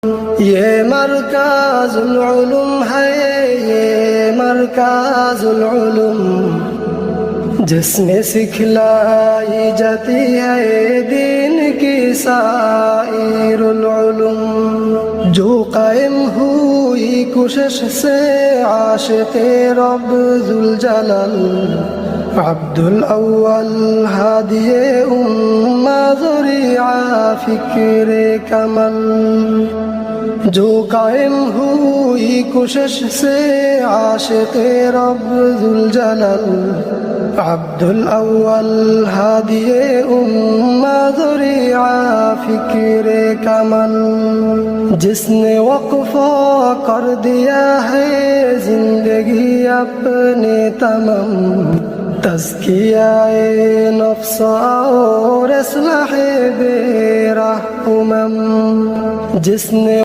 ये मरकाजुल उलूम है, ये मरकाजुल उलूम, जिसमें सिखलाई जाती है दीन की साइरुल उलूम। जो कायम हुई कोशिश से आशिक़े रब जुल जलाल, अब्दुल अव्वल हादिये उम्मा ज़रिया फ़िक्रे कमल। जो कायम हुई कोशिश से आशिक़े रब जुल जलाल, अब्दुल अव्वल हादिये उम्मा ज़रिया फ़िक्रे कमल। जिसने वक़्फ़ा कर दिया है ज़िंदगी अपने तमाम, तज़किया-ए नफ्स और इस्लाह-ए बेरहम। जिसने